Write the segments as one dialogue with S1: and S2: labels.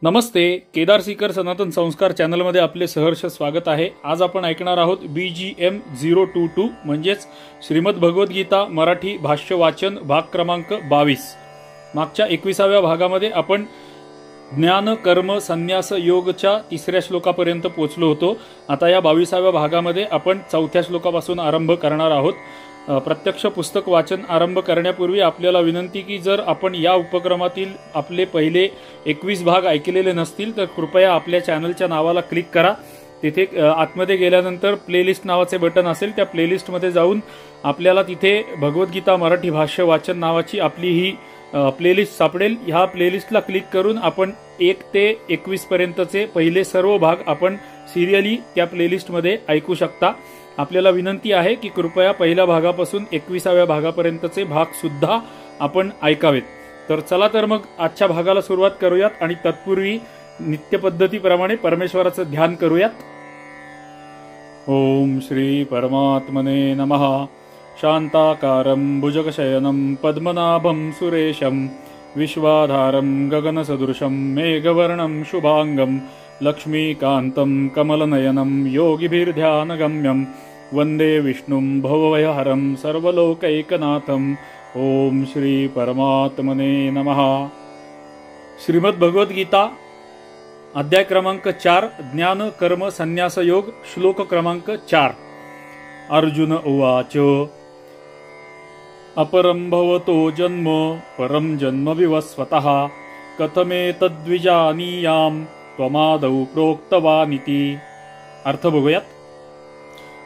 S1: नमस्ते, केदार सीकर सनातन संस्कार चॅनलमध्ये आपले सहर्ष स्वागत आहे। आज आपण ऐकणार आहोत BGM 022 म्हणजेच श्रीमद भगवद्गीता मराठी भाष्य वाचन भाग क्रमांक 22। मागच्या 21व्या भागामध्ये आपण ज्ञान कर्म संन्यास योगच्या 3ऱ्या श्लोकापर्यंत पोहोचलो होतो। आता या 22व्या भागामध्ये आपण 4थ्या श्लोकापासून आरंभ करणार आहोत। प्रत्यक्ष पुस्तक वाचन आरंभ करण्यापूर्वी आपल्याला विनंती की जर आपण या उपक्रमातील आपले पहिले 21 भाग ऐकलेले नसतील तर कृपया आपल्या चॅनलच्या नावाला क्लिक करा। तिथे आतमध्ये गेल्यानंतर प्लेलिस्ट नावाचे बटन असेल, त्या प्लेलिस्टमध्ये जाऊन आपल्याला तिथे भगवद्गीता मराठी भाष्य वाचन नावाची आपली ही प्लेलिस्ट सापडेल। ह्या प्लेलिस्टला क्लिक करून आपण 1 ते 21 पर्यंतचे पहिले सर्व भाग आपण सिरियली त्या प्लेलिस्टमध्ये ऐकू शकता। आपल्याला विनंती आहे की कृपया पहिल्या भागापासून 21व्या भागापर्यंतचे भाग सुद्धा आपण ऐकावेत। तर चला तर मग आजच्या भागाला सुरुवात करूयात आणि तत्पूर्वी नित्य पद्धतीप्रमाणे परमेश्वराचं ध्यान करूयात। ओम श्री परमात्मने नमः। शांताकारं भुजगशयनं पद्मनाभं सुरेशं विश्वाधारं गगनसदृशं मेघवर्णं शुभांगं लक्ष्मीकान्तं कमलनयनं योगिभिर्ध्यानगम्यं वंदे विष्णुं भवभयहरं सर्वलोकैकनाथं। ओम श्री परमात्मने नमः। श्रीमद भगवद्गीता अध्याय क्रमांक 4 ज्ञान कर्म संन्यास योग श्लोक क्रमांक 4। अर्जुन उवाच अपरं भवतो जन्म परं जन्म विवस्वतः कथमेतद्विजानीयाम् त्वमादौ प्रोक्तवानिति। अर्थ बघूयात।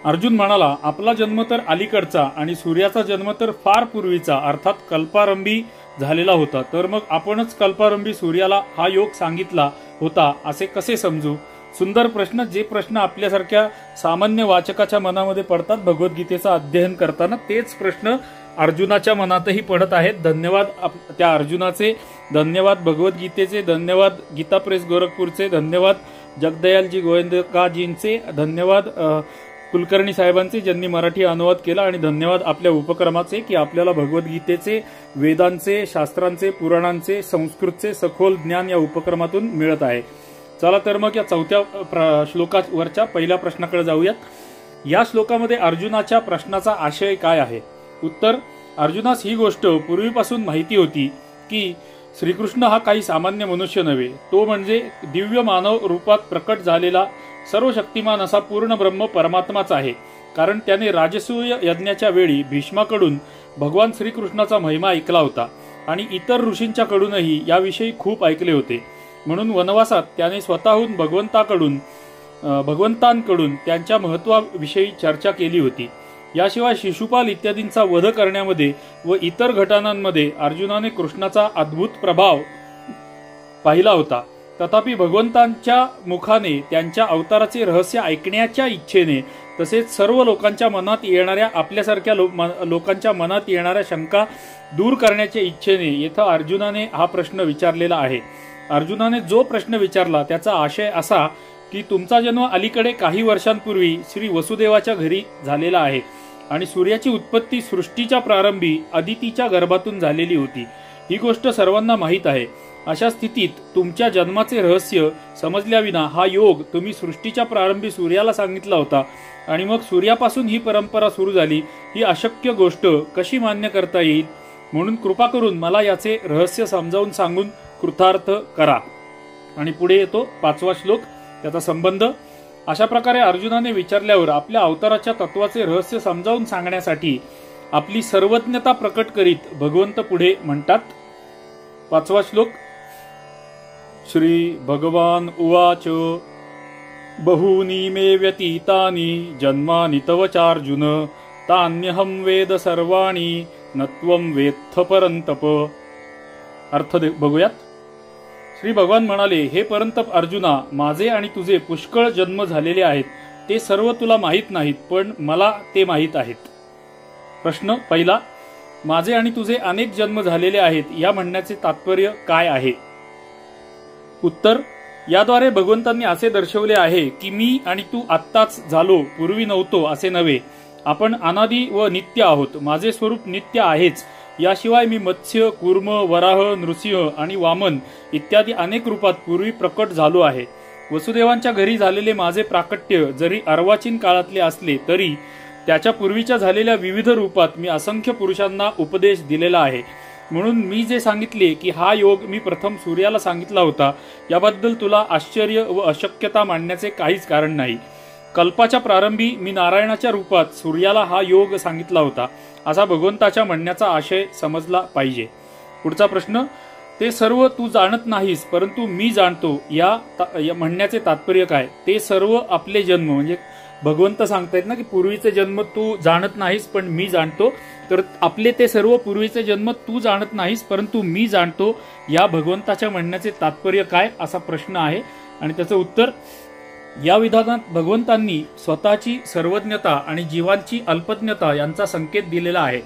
S1: अर्जुन म्हणाला, आपला जन्म तर अलीकडचा आणि सूर्याचा जन्म तर फार पूर्वीचा अर्थात कल्पारंभी झालेला होता, तर मग आपणच कल्पारंभी सूर्याला हा योग सांगितला होता असे कसे समजू? सुंदर प्रश्न, जे प्रश्न आपल्यासारख्या सामान्य वाचकाच्या मनामध्ये पडतात भगवद्गीतेचं अध्ययन करताना, तेच प्रश्न अर्जुनाच्या मनातही पडत आहेत। धन्यवाद त्या अर्जुनाचे, धन्यवाद भगवद्गीतेचे, धन्यवाद गीता प्रेस गोरखपूरचे, धन्यवाद जगदयालजी गोविंदकाजींचे, धन्यवाद कुलकर्णी साहेबांचे ज्यांनी मराठी अनुवाद केला, आणि धन्यवाद आपल्या उपक्रमाचे की आपल्याला भगवद्गीतेचे, वेदांचे, शास्त्रांचे, पुराणांचे, संस्कृतचे सखोल ज्ञान या उपक्रमातून मिळत आहे। चला तर मग या 4थ्या श्लोकावरच्या पहिल्या प्रश्नाकडे जाऊयात। या श्लोकामध्ये अर्जुनाच्या प्रश्नाचा आशय काय आहे? उत्तर, अर्जुनास ही गोष्ट पूर्वीपासून माहिती होती की श्रीकृष्ण हा काही सामान्य मनुष्य नव्हे, तो म्हणजे दिव्य मानव रूपात प्रकट झालेला सर्व शक्तिमान असा पूर्ण ब्रह्म परमात्माच आहे। कारण त्याने राजसूय यज्ञाच्या वेळी भीष्माकडून भगवान श्रीकृष्णाचा महिमा ऐकला होता आणि इतर ऋषींच्याकडूनही याविषयी खूप ऐकले होते। म्हणून वनवासात त्याने स्वतःहून भगवंतांकडून त्यांच्या महत्वाविषयी चर्चा केली होती। याशिवाय शिशुपाल इत्यादींचा वध करण्यामध्ये व इतर घटनांमध्ये अर्जुनाने कृष्णाचा अद्भुत प्रभाव पाहिला होता। तथापि भगवंतांच्या मुखाने त्यांच्या अवताराचे रहस्य ऐकण्याच्या इच्छेने, तसेच सर्व लोकांच्या मनात येणाऱ्या, आपल्यासारख्या लोकांच्या मनात येणाऱ्या शंका दूर करण्याच्या इच्छेने येथे अर्जुनाने हा प्रश्न विचारलेला आहे। अर्जुनाने जो प्रश्न विचारला त्याचा आशय असा की तुमचा जन्म अलीकडे काही वर्षांपूर्वी श्री वसुदेवाच्या घरी झालेला आहे आणि सूर्याची उत्पत्ती सृष्टीच्या प्रारंभी अदितीच्या गर्भातून झालेली होती। ही गोष्ट सर्वांना माहीत आहे। अशा स्थितीत तुमच्या जन्माचे रहस्य समजल्याविना हा योग तुम्ही सृष्टीच्या प्रारंभी सूर्याला सांगितला होता आणि मग सूर्यापासून ही परंपरा सुरू झाली, ही अशक्य गोष्ट कशी मान्य करता येईल? म्हणून कृपा करून मला याचे रहस्य समजावून सांगून कृतार्थ करा। आणि पुढे येतो 5वा श्लोक, त्याचा संबंध। अशा प्रकारे अर्जुनाने विचारल्यावर आपल्या अवताराच्या तत्वाचे रहस्य समजावून सांगण्यासाठी आपली सर्वज्ञता प्रकट करीत भगवंत पुढे म्हणतात। 5वा श्लोक। श्री भगवान उवाच बहूनि मे व्यतीतानि जन्मानि तव चार्जुन तान्यहं वेद सर्वाणि न त्वं वेत्थ परंतप। अर्थ बघूयात। श्री भगवान म्हणाले, हे परंतप अर्जुना, माझे आणि तुझे पुष्कळ जन्म झालेले आहेत, ते सर्व तुला माहीत नाहीत, पण मला ते माहीत आहेत। प्रश्न पहिला, माझे आणि तुझे अनेक जन्म झालेले आहेत या म्हणण्याचे तात्पर्य काय आहे? उत्तर, याद्वारे भगवंतांनी असे दर्शवले आहे की मी आणि तू आत्ताच झालो, पूर्वी नव्हतो असे नव्हे। आपण अनादी व नित्य आहोत। माझे स्वरूप नित्य आहेच, याशिवाय मी मत्स्य, कूर्म, वराह, नृसिंह आणि वामन इत्यादी अनेक रूपात पूर्वी प्रकट झालो आहे. वसुदेवांच्या घरी झालेले माझे प्राकट्य जरी अर्वाचीन काळातले असले तरी त्याच्या पूर्वीच्या झालेल्या विविध रूपात मी असंख्य पुरुषांना उपदेश दिलेला आहे. म्हणून मी जे सांगितले की हा योग मी प्रथम सूर्याला सांगितला होता, याबद्दल तुला आश्चर्य व अशक्यता मानण्याचे काहीच कारण नाही. कल्पाच्या प्रारंभी मी नारायणाच्या रूपात सूर्याला हा योग सांगितला होता, असा भगवंताच्या म्हणण्याचा आशय समजला पाहिजे. पुढचा प्रश्न, ते सर्व तू जाणत नाहीस परंतु मी जाणतो या म्हणण्याचे तात्पर्य काय? ते सर्व आपले जन्म, म्हणजे भगवंत सांगतायत ना की पूर्वीचे जन्म तू जाणत नाहीस पण मी जाणतो, तर आपले ते सर्व पूर्वीचे जन्म तू जाणत नाहीस परंतु मी जाणतो या भगवंताच्या म्हणण्याचे तात्पर्य काय, असा प्रश्न आहे. आणि त्याचं उत्तर, या विधानात भगवंतांनी स्वतःची सर्वज्ञता आणि जीवांची अल्पज्ञता यांचा संकेत दिलेला आहे.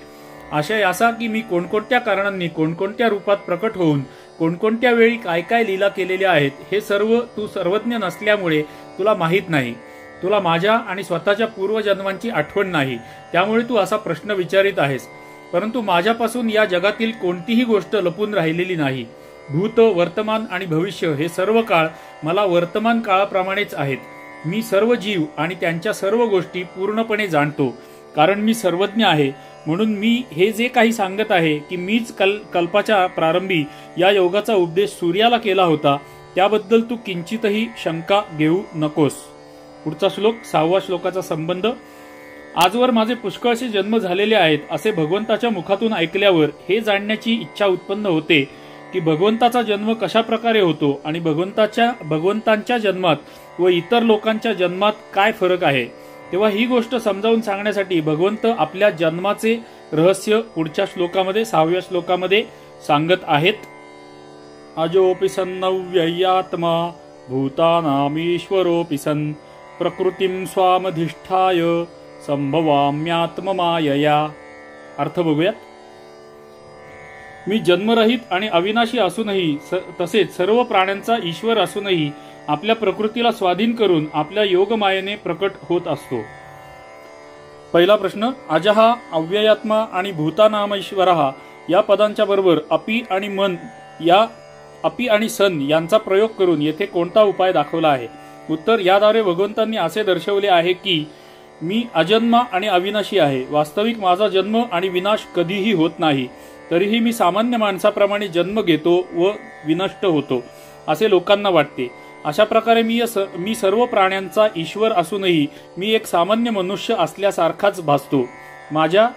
S1: आशय असा की मी कोणकोणत्या कारणांनी कोणकोणत्या रूपात प्रकट होऊन कोणकोणत्या वेळी काय काय लीला केलेल्या आहेत हे सर्व तू सर्वज्ञ नसल्यामुळे तुला माहीत नाही. तुला माझ्या आणि स्वतःच्या पूर्वजन्मांची आठवण नाही, त्यामुळे तू असा प्रश्न विचारित आहेस. परंतु माझ्यापासून या जगातील कोणतीही गोष्ट लपून राहिलेली नाही. भूत, वर्तमान आणि भविष्य हे सर्व काळ मला वर्तमान काळाप्रमाणेच आहेत. मी सर्व जीव आणि त्यांच्या सर्व गोष्टी पूर्णपणे जाणतो. कारण मी सर्वज्ञ आहे म्हणून मी हे जे काही सांगत आहे की मीच कल्पाच्या प्रारंभी या योगाचा उपदेश सूर्याला केला होता, त्याबद्दल तू किंचितही शंका घेऊ नकोस. पुढचा श्लोक, 6व्या श्लोकाचा संबंध. आजवर माझे पुष्कळसे जन्म झालेले आहेत असे भगवंताच्या मुखातून ऐकल्यावर हे जाणण्याची इच्छा उत्पन्न होते की भगवंताचा जन्म कशा प्रकारे होतो आणि भगवंतांच्या जन्मात व इतर लोकांच्या जन्मात काय फरक आहे. तेव्हा ही गोष्ट समजावून सांगण्यासाठी भगवंत आपल्या जन्माचे रहस्य पुढच्या श्लोकामध्ये 6व्या श्लोकामध्ये सांगत आहेत. अजोपि सन्नव्ययात्मा भूतानामीश्वरोऽपि सन् प्रकृतीं स्वामधिष्ठाय संभवाम्यात्ममायया. अर्थ बघूयात. मी जन्मरहित आणि अविनाशी असूनही तसेच सर्व प्राण्यांचा ईश्वर असूनही आपल्या प्रकृतीला स्वाधीन करून आपल्या योगमायेने प्रकट होत असतो. पहिला प्रश्न, अजहा, अव्ययात्मा आणि भूतानामईश्वरः या पदांच्या बरोबर अपि आणि मन या अपि आणि सन यांचा प्रयोग करून येथे कोणता उपाय दाखवला आहे? उत्तर, याद्वारे भगवंतांनी असे दर्शवले आहे की मी अजन्मा आणि अविनाशी आहे. वास्तविक माझा जन्म आणि विनाश कधीही होत नाही. तरीही मी सामान्य माणसाप्रमाणे जन्म घेतो व विनष्ट होतो असे लोकांना वाटते. अशा प्रकारे मी सर्व प्राण्यांचा ईश्वर असूनही मी एक सामान्य मनुष्य असल्यासारखाच भासतो. माझ्या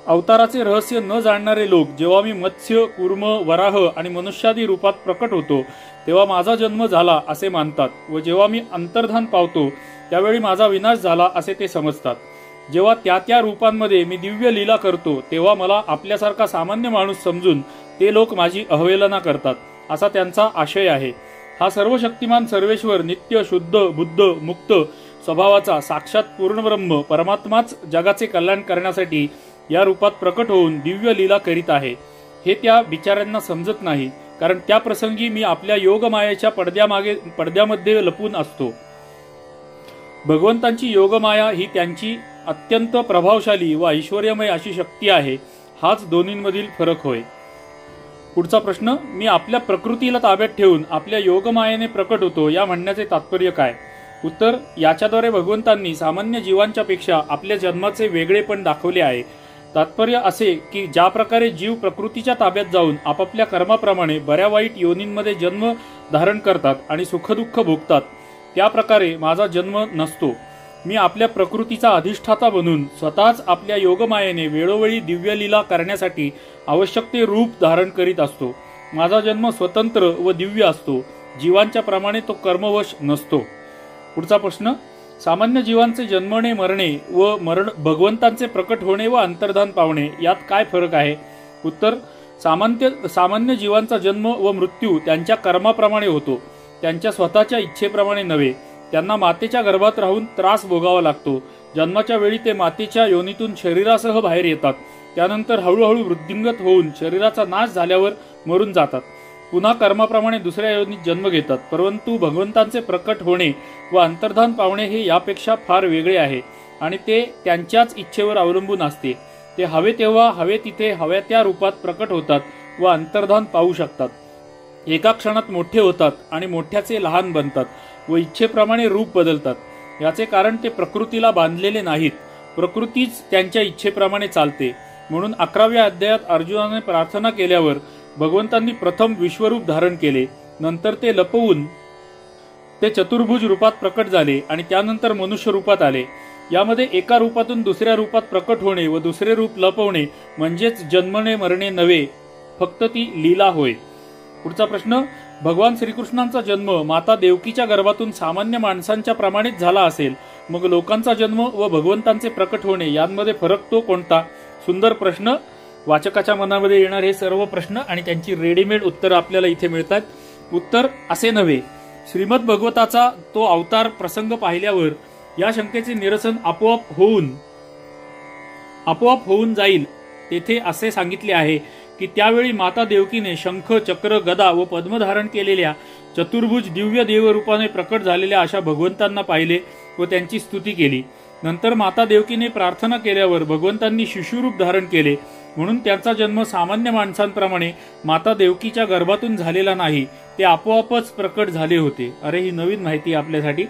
S1: अवताराचे रहस्य न जाणणारे लोक जेव्हा मी मत्स्य, कूर्म, वराह आणि मनुष्यादी रूपात प्रकट होतो तेव्हा माझा जन्म झाला असे मानतात व जेव्हा मी अंतर्धान पावतो त्यावेळी माझा विनाश झाला असे ते समजतात. जेव्हा त्या रूपांमध्ये मी दिव्य लीला करतो तेव्हा मला आपल्यासारखा सामान्य माणूस समजून ते लोक माझी अवहेलना करतात असा त्यांचा आशय आहे. हा सर्व शक्तिमान सर्वेश्वर नित्य, शुद्ध, बुद्ध, मुक्त स्वभावाचा साक्षात पूर्णब्रह्म परमात्माच जगाचे कल्याण करण्यासाठी या रूपात प्रकट होऊन दिव्य लीला करीत आहे. हे त्या बिचाऱ्यांना समजत नाही, कारण त्या प्रसंगी मी आपल्या योगमायेच्या पडद्यामध्ये लपून असतो. भगवंतांची योगमाया ही त्यांची अत्यंत प्रभावशाली व ऐश्वर्यमय अशी शक्ती आहे. हाच दोन्हींमधील फरक होय. पुढचा प्रश्न, मी आपल्या प्रकृतीला ताब्यात ठेवून आपल्या योगमायेने प्रकट होतो या म्हणण्याचे तात्पर्य काय? उत्तर, याच्याद्वारे भगवंतांनी सामान्य जीवांच्या पेक्षा आपल्या जन्माचे वेगळेपण दाखवले आहे. तात्पर्य असे की ज्या प्रकारे जीव प्रकृतीच्या ताब्यात जाऊन आपापल्या कर्माप्रमाणे बऱ्या वाईट योनींमध्ये जन्म धारण करतात आणि सुखदुःख भोगतात, त्या प्रकारे माझा जन्म नसतो. मी आपल्या प्रकृतीचा अधिष्ठाता बनून स्वतःच आपल्या योगमायेने वेळोवेळी दिव्यलीला करण्यासाठी आवश्यक ते रूप धारण करीत असतो. माझा जन्म स्वतंत्र व दिव्य असतो. जीवांच्या प्रमाणे तो कर्मवश नसतो. पुढचा प्रश्न, सामान्य जीवांचे जन्मणे, मरणे व भगवंतांचे प्रकट होणे व अंतर्धान पावणे यात काय फरक आहे? उत्तर, सामान्य जीवांचा जन्म व मृत्यू त्यांच्या कर्माप्रमाणे होतो, त्यांच्या स्वतःच्या इच्छेप्रमाणे नव्हे. त्यांना मातेच्या गर्भात राहून त्रास भोगावा लागतो. जन्माच्या वेळी ते मातेच्या योनीतून शरीरासह बाहेर येतात. त्यानंतर हळूहळू वृद्धिंगत होऊन शरीराचा नाश झाल्यावर मरून जातात. पुन्हा कर्माप्रमाणे दुसऱ्या योनीत जन्म घेतात. परंतु भगवंतांचे प्रकट होणे व अंतर्धान पावणे हे यापेक्षा फार वेगळे आहे आणि ते त्यांच्याच इच्छेवर अवलंबून असते. ते हवे तेव्हा हवे तिथे हव्या त्या रूपात प्रकट होतात व अंतर्धान पाहू शकतात. एका क्षणात मोठे होतात आणि मोठ्याचे लहान बनतात व इच्छेप्रमाणे रूप बदलतात. याचे कारण ते प्रकृतीला बांधलेले नाहीत. प्रकृतीच त्यांच्या इच्छेप्रमाणे चालते. म्हणून 11व्या अध्यायात अर्जुनाने प्रार्थना केल्यावर भगवंतांनी प्रथम विश्वरूप धारण केले, नंतर ते लपवून ते चतुर्भुज रूपात प्रकट झाले आणि त्यानंतर मनुष्य रूपात आले. यामध्ये एका रूपातून दुसऱ्या रूपात प्रकट होणे व दुसरे रूप लपवणे म्हणजेच जन्मणे मरणे नव्हे, फक्त ती लीला होय. पुढचा प्रश्न, भगवान श्रीकृष्णांचा जन्म माता देवकीच्या गर्भातून सामान्य माणसांच्या प्रमाणेच झाला असेल, मग लोकांचा जन्म व भगवंतांचे प्रकट होणे यांमध्ये फरक तो कोणता? सुंदर प्रश्न. वाचकाच्या मनामध्ये येणार हे सर्व प्रश्न आणि त्यांची रेडीमेड उत्तर आपल्याला इथे मिळतात. उत्तर असे नव्हे. श्रीमद भगवताचा तो अवतार प्रसंग पाहिल्यावर या शंकेचे निरसन आपोआप होऊन जाईल. तेथे असे सांगितले आहे की त्यावेळी माता देवकीने शंख, चक्र, गदा व पद्म धारण केलेल्या चतुर्भुज दिव्य देवरूपाने प्रकट झालेल्या अशा भगवंतांना पाहिले व त्यांची स्तुती केली. नंतर माता देवकीने प्रार्थना केल्यावर भगवंतांनी शिशुरूप धारण केले. म्हणून त्यांचा जन्म सामान्य माणसांप्रमाणे माता देवकीच्या गर्भातून झालेला नाही, ते आपोआपच प्रकट झाले होते. अरे, ही नवीन माहिती आपल्यासाठी.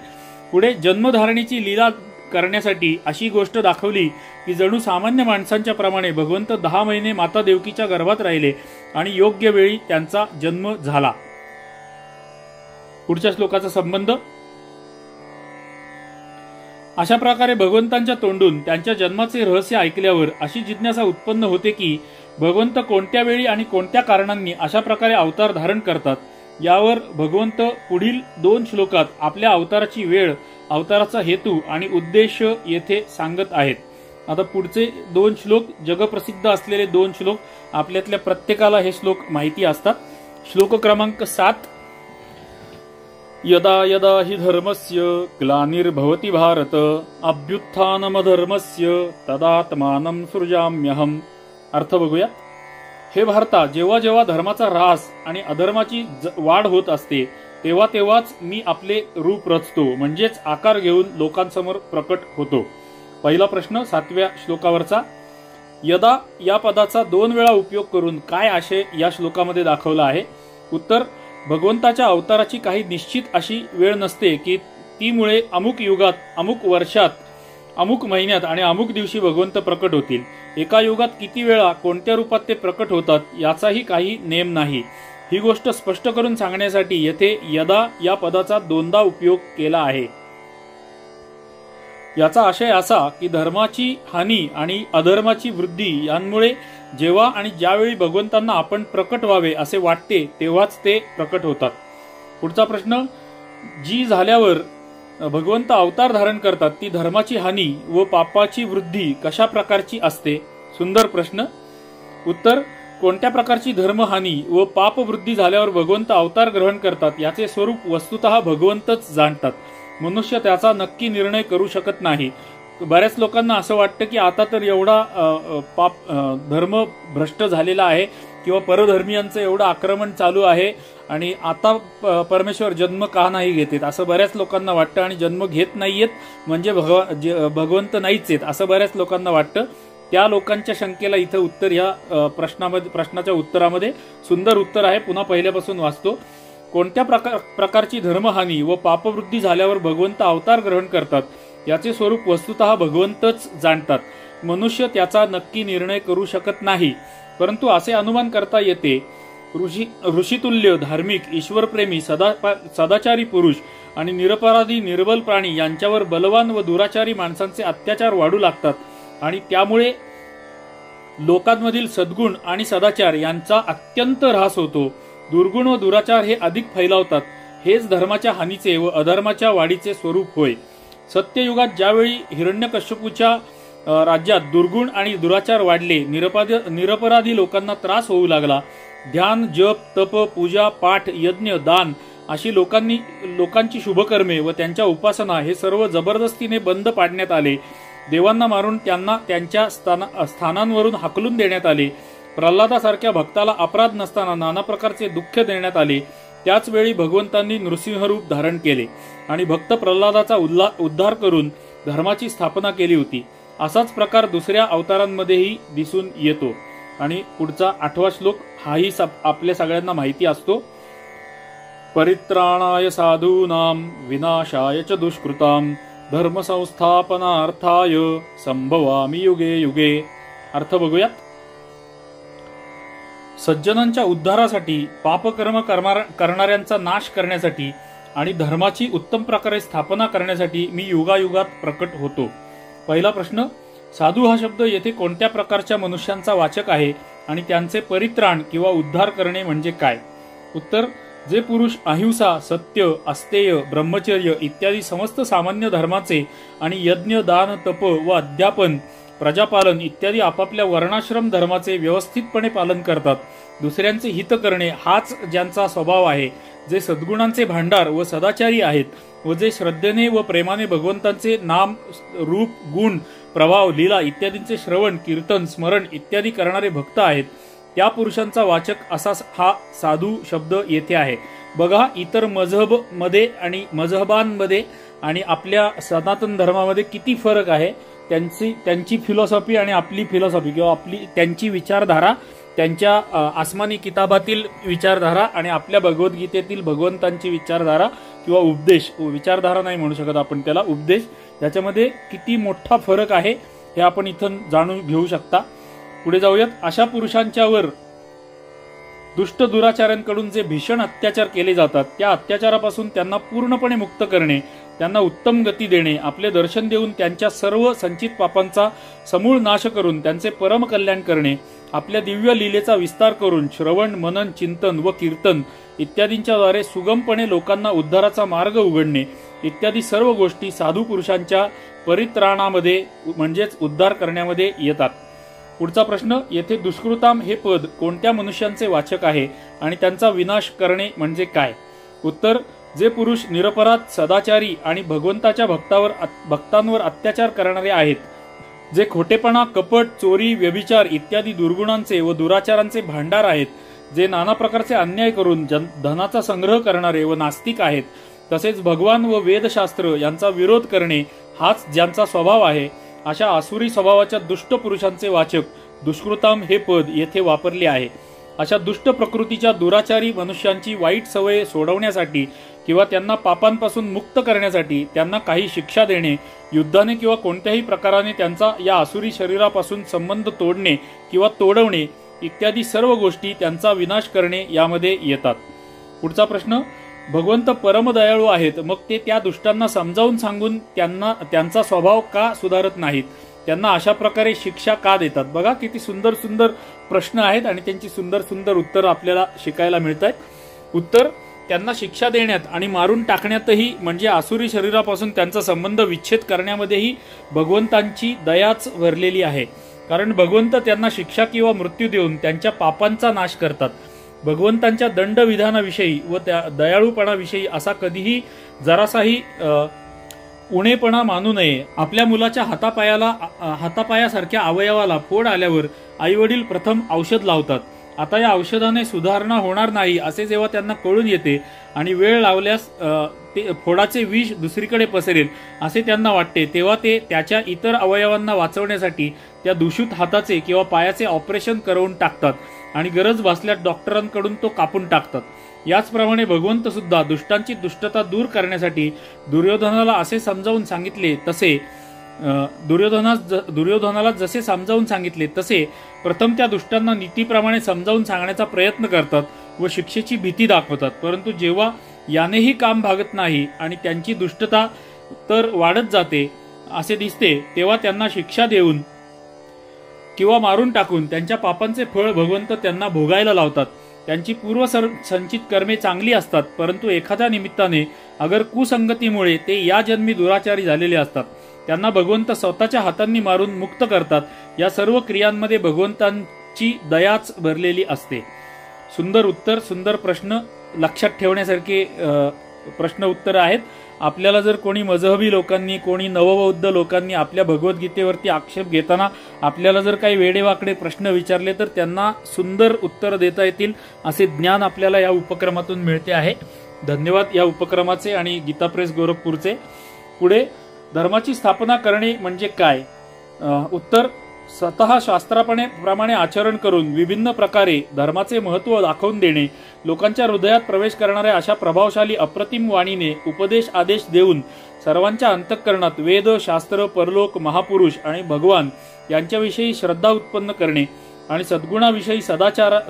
S1: पुढे जन्मधारणेची लीला करण्यासाठी अशी गोष्ट दाखवली की जणू सामान्य माणसांच्या प्रमाणे भगवंत 10 महिने माता देवकीच्या गर्भात राहिले आणि योग्य वेळी त्यांचा जन्म झाला. पुढच्या श्लोकाचा संबंध. अशा प्रकारे भगवंतांच्या तोंडून त्यांच्या जन्माचे रहस्य ऐकल्यावर अशी जिज्ञासा उत्पन्न होते की भगवंत कोणत्या वेळी आणि कोणत्या कारणांनी अशा प्रकारे अवतार धारण करतात. यावर भगवंत पुढील 2 श्लोकात आपल्या अवताराची वेळ, अवताराचा हेतू आणि उद्देश येथे सांगत आहेत. आता पुढचे 2 श्लोक जगप्रसिद्ध असलेले 2 श्लोक, आपल्यातल्या प्रत्येकाला हे श्लोक माहिती असतात. श्लोक क्रमांक 7. यदा यदा हि धर्मस्य ग्लानिर्भवति भारत अभ्युत्थानमधर्मस्य तदात्मानं सृजाम्यहम. अर्थ बघूया. हे भारता, जेव्हा जेव्हा धर्माचा ऱ्हास आणि अधर्माची वाढ होत असते तेव्हा तेव्हाच मी आपले रूप रचतो, म्हणजेच आकार घेऊन लोकांसमोर प्रकट होतो. पहिला प्रश्न 7व्या श्लोकावरचा. यदा या पदाचा 2 वेळा उपयोग करून काय आशय या श्लोकामध्ये दाखवला आहे? उत्तर, भगवंताच्या अवताराची काही निश्चित अशी वेळ नसते की तीमुळे अमुक युगात, अमुक वर्षात, अमुक महिन्यात आणि अमुक दिवशी भगवंत प्रकट होतील. एका युगात किती वेळा कोणत्या रूपात ते प्रकट होतात याचाही काही नेम नाही. ही गोष्ट स्पष्ट करून सांगण्यासाठी येथे यदा या पदाचा 2दा उपयोग केला आहे. याचा आशय असा की धर्माची हानी आणि अधर्माची वृद्धी यांमुळे जेव्हा आणि ज्यावेळी भगवंतांना आपण प्रकट व्हावे असे वाटते तेव्हाच ते प्रकट होतात. पुढचा प्रश्न, जी झाल्यावर भगवंत अवतार धारण करतात ती धर्माची हानी व पापाची वृद्धी कशा प्रकारची असते? सुंदर प्रश्न. उत्तर, कोणत्या प्रकारची धर्महानी व पापवृद्धी झाल्यावर भगवंत अवतार ग्रहण करतात याचे स्वरूप वस्तुतः भगवंतच जाणतात. मनुष्य त्याचा नक्की निर्णय करू शकत नाही. बऱ्याच लोकांना असं वाटतं की आता तर एवढा धर्म भ्रष्ट झालेला आहे किंवा परधर्मीयांचं एवढं आक्रमण चालू आहे आणि आता परमेश्वर जन्म का नाही घेतात असं बऱ्याच लोकांना वाटतं आणि जन्म घेत नाहीयेत म्हणजे भगवंत नाहीच आहेत असं बऱ्याच लोकांना वाटतं. त्या लोकांच्या शंकेला इथं उत्तर या प्रश्नाच्या उत्तरामध्ये सुंदर उत्तर आहे. पुन्हा पहिल्यापासून वाचतो. कोणत्या प्रकारची धर्महानी व पापवृद्धी झाल्यावर भगवंत अवतार ग्रहण करतात याचे स्वरूप वस्तुतः भगवंतच जाणतात. मनुष्य त्याचा नक्की निर्णय करू शकत नाही. परंतु असे अनुमान करता येते ऋषितुल्य, धार्मिक, ईश्वरप्रेमी, सदाचारी पुरुष आणि निरपराधी निर्बल प्राणी यांच्यावर बलवान व दुराचारी माणसांचे अत्याचार वाढू लागतात आणि त्यामुळे लोकांमधील सद्गुण आणि सदाचार यांचा अत्यंत ऱ्हास होतो. दुर्गुण व दुराचार हे अधिक फैलावतात. हेच धर्माच्या हानीचे व अधर्माच्या वाढीचे स्वरूप होय. सत्ययुगात ज्यावेळी हिरण्यकश्यपूच्या राज्यात दुर्गुण आणि दुराचार वाढले, निरपराधी लोकांना त्रास होऊ लागला. ध्यान, जप, तप, पूजा, पाठ, यज्ञ, दान अशी लोकांची शुभकर्मे व त्यांच्या उपासना हे सर्व जबरदस्तीने बंद पाडण्यात आले. देवांना मारून त्यांना त्यांच्या स्थानांवरून हाकलून देण्यात आले. प्रल्हादासारख्या भक्ताला अपराध नसताना नाना प्रकारचे दुःख देण्यात आले. त्याच वेळी भगवंतांनी नृसिंह रूप धारण केले आणि भक्त प्रल्हादाचा उद्धार करून धर्माची स्थापना केली होती. असाच प्रकार दुसऱ्या अवतारांमध्येही दिसून येतो. आणि पुढचा 8वा श्लोक हाही आपल्या सगळ्यांना माहिती असतो. परित्राणाय साधूनां विनाशाय च दुष्कृतां धर्म संस्थापनार्थाय संभवामि युगे युगे. अर्थ बघूयात. सज्जनांच्या उद्धारासाठी, पापकर्म करणाऱ्यांचा नाश करण्यासाठी आणि धर्माची उत्तम प्रकारे स्थापना करण्यासाठी मी युगायुगात प्रकट होतो. पहिला प्रश्न, साधू हा शब्द येथे कोणत्या प्रकारच्या मनुष्यांचा वाचक आहे आणि त्यांचे परित्राण किंवा उद्धार करणे म्हणजे काय? उत्तर, जे पुरुष अहिंसा, सत्य, अस्तेय, ब्रह्मचर्य इत्यादी समस्त सामान्य धर्माचे आणि यज्ञ, दान, तप व अध्यापन, प्रजापालन इत्यादी आपापल्या वर्णाश्रम धर्माचे व्यवस्थितपणे पालन करतात, दुसऱ्यांचे हित करणे हाच ज्यांचा स्वभाव आहे, जे सद्गुणांचे भांडार व सदाचारी आहेत व जे श्रद्धेने व प्रेमाने भगवंतांचे नाम, रूप, गुण, प्रभाव, लीला इत्यादींचे श्रवण, कीर्तन, स्मरण इत्यादी करणारे भक्त आहेत, त्या पुरुषांचा वाचक असा हा साधू शब्द येथे आहे. बघा, इतर मजहबमध्ये आणि मजहबांमध्ये आणि आपल्या सनातन धर्मामध्ये किती फरक आहे. त्यांची फिलॉसॉफी आणि आपली फिलॉसॉफी किंवा त्यांची विचारधारा, त्यांच्या आसमानी किताबातील विचारधारा आणि आपल्या भगवद्गीतेतील भगवंतांची विचारधारा किंवा उपदेश, विचारधारा नाही म्हणू शकत आपण त्याला, उपदेश, याच्यामध्ये किती मोठा फरक आहे हे आपण इथं जाणून घेऊ शकता. पुढे जाऊयात. अशा पुरुषांच्यावर दुष्ट दुराचार्यांकडून जे भीषण अत्याचार केले जातात त्या अत्याचारापासून त्यांना पूर्णपणे मुक्त करणे, त्यांना उत्तम गती देणे, आपले दर्शन देऊन त्यांच्या सर्व संचित पापांचा समूळ नाश करून त्यांचे परम कल्याण करणे, आपल्या दिव्य लीलेचा विस्तार करून श्रवण, मनन, चिंतन व कीर्तन इत्यादींच्या द्वारे सुगमपणे लोकांना उद्धाराचा मार्ग उघडणे इत्यादी सर्व गोष्टी साधू पुरुषांच्या परित्राणामध्ये म्हणजेच उद्धार करण्यामध्ये येतात. पुढचा प्रश्न, येथे दुष्कृताम हे पद कोणत्या मनुष्यांचे वाचक आहे आणि त्यांचा विनाश करणे म्हणजे काय? उत्तर, जे पुरुष निरपराध, सदाचारी आणि भगवंताच्या भक्तांवर अत्याचार करणारे आहेत, जे खोटेपणा, कपट, चोरी, व्यभिचार इत्यादी दुर्गुणांचे व दुराचारांचे भांडार आहेत, जे नाना प्रकारचे अन्याय करून धनाचा संग्रह करणारे व नास्तिक आहेत, तसेच भगवान व वेदशास्त्र यांचा विरोध करणे हाच ज्यांचा स्वभाव आहे, अशा आसुरी स्वभावाच्या दुष्ट पुरुषांचे वाचक दुष्कृताम हे पद येथे वापरले आहे. अशा दुष्ट प्रकृतीच्या दुराचारी मनुष्यांची वाईट सवय सोडवण्यासाठी किंवा त्यांना पापांपासून मुक्त करण्यासाठी त्यांना काही शिक्षा देणे, युद्धाने किंवा कोणत्याही प्रकाराने त्यांचा या आसुरी शरीरापासून संबंध तोडणे किंवा तोडवणे इत्यादी सर्व गोष्टी त्यांचा विनाश करणे यामध्ये येतात. पुढचा प्रश्न, भगवंत परमदयाळू आहेत, मग ते त्या दुष्टांना समजावून सांगून त्यांचा स्वभाव का सुधारत नाहीत, त्यांना अशा प्रकारे शिक्षा का देतात? बघा, किती सुंदर सुंदर प्रश्न आहेत आणि त्यांची सुंदर सुंदर उत्तर आपल्याला शिकायला मिळत आहेत. उत्तर, त्यांना शिक्षा देण्यात आणि मारून टाकण्यातही म्हणजे आसुरी शरीरापासून त्यांचा संबंध विच्छेद करण्यामध्येही भगवंतांची दयाच भरलेली आहे. कारण भगवंत त्यांना शिक्षा किंवा मृत्यू देऊन त्यांच्या पापांचा नाश करतात. भगवंतांच्या दंडविधानाविषयी व त्या दयाळूपणाविषयी असा कधीही जरासाही उणेपणा मानू नये. आपल्या मुलाच्या हातापायासारख्या अवयवाला फोड आल्यावर आईवडील प्रथम औषध लावतात. आता या औषधाने सुधारणा होणार नाही असे जेव्हा त्यांना कळून येते आणि वेळ लावल्यास ते फोडाचे विष दुसरीकडे पसरेल असे त्यांना वाटते, तेव्हा ते त्याच्या इतर अवयवांना वाचवण्यासाठी त्या दूषित हाताचे किंवा पायाचे ऑपरेशन करून टाकतात आणि गरज भासल्यास डॉक्टरांकडून तो कापून टाकतात. याचप्रमाणे भगवंत सुद्धा दुष्टांची दुष्टता दूर करण्यासाठी दुर्योधनाला जसे समजावून सांगितले तसे प्रथम त्या दुष्टांना नीतीप्रमाणे समजावून सांगण्याचा प्रयत्न करतात व शिक्षेची भीती दाखवतात. परंतु जेव्हा यानेही काम भागत नाही आणि त्यांची दुष्टता तर वाढत जाते असे दिसते, तेव्हा त्यांना शिक्षा देऊन किंवा मारून टाकून त्यांच्या पापांचे फळ भगवंत त्यांना भोगायला लावतात. त्यांची पूर्व संचित कर्मे चांगली असतात, परंतु एखाद्या निमित्ताने अगर कुसंगतीमुळे ते या जन्मी दुराचारी झालेले असतात. त्यांना भगवंत स्वतःच्या हातांनी मारून मुक्त करतात. या सर्व क्रियांमध्ये भगवंतांची दयाच भरलेली असते. सुंदर उत्तर, सुंदर प्रश्न, लक्षात ठेवण्यासारखे प्रश्न उत्तर आहेत. आपल्याला जर कोणी मजहबी लोकांनी, कोणी नवबौद्ध लोकांनी आपल्या भगवद्गीतेवरती आक्षेप घेताना आपल्याला जर काही वेडेवाकडे प्रश्न विचारले तर त्यांना सुंदर उत्तर देता येतील असे ज्ञान आपल्याला या उपक्रमातून मिळते आहे. धन्यवाद या उपक्रमाचे आणि गीता प्रेस गोरखपूरचे. पुढे, धर्माची स्थापना करणे म्हणजे काय? उत्तर, स्वतः शास्त्राप्रमाणे आचरण करून विभिन्न प्रकारे धर्माचे महत्त्व दाखवून देणे, लोकांच्या हृदयात प्रवेश करणाऱ्या अशा प्रभावशाली अप्रतिम वाणीने उपदेश आदेश देऊन सर्वांच्या अंतःकरणात वेद, शास्त्र, परलोक, महापुरुष आणि भगवान यांच्याविषयी श्रद्धा उत्पन्न करणे आणि सद्गुणाविषयी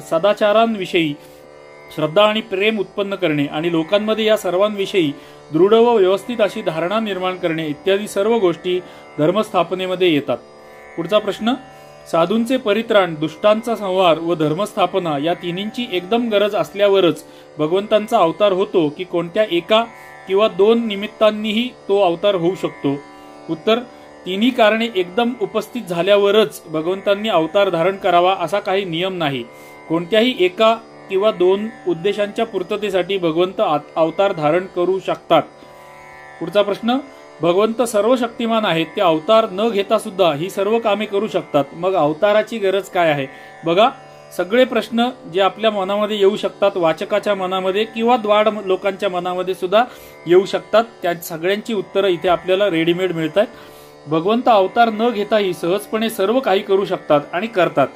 S1: सदाचारांविषयी श्रद्धा आणि प्रेम उत्पन्न करणे आणि लोकांमध्ये या सर्वांविषयी दृढ व व्यवस्थित अशी धारणा निर्माण करणे इत्यादी सर्व गोष्टी धर्मस्थापनेमध्ये येतात. पुढचा प्रश्न, साधूंचे परित्राण, दुष्टांचा संहार व धर्मस्थापना या तिन्हींची एकदम गरज असल्यावरच भगवंतांचा अवतार होतो की कोणत्या एका किंवा दोन निमित्तांनीही तो अवतार होऊ शकतो? उत्तर, तिन्ही कारणे एकदम उपस्थित झाल्यावरच भगवंतांनी अवतार धारण करावा असा काही नियम नाही. कोणत्याही एका किंवा दोन उद्देशांच्या पूर्ततेसाठी भगवंत अवतार धारण करू शकतात. पुढचा प्रश्न, भगवंत सर्व शक्तिमान आहेत, ते अवतार न घेता सुद्धा ही सर्व कामे करू शकतात, मग अवताराची गरज काय आहे? बघा, सगळे प्रश्न जे आपल्या मनामध्ये येऊ शकतात, वाचकाच्या मनामध्ये किंवा द्वाड लोकांच्या मनामध्ये सुद्धा येऊ शकतात, त्या सगळ्यांची उत्तरं इथे आपल्याला रेडीमेड मिळत आहेत. भगवंत अवतार न घेताही सहजपणे सर्व काही करू शकतात आणि करतात.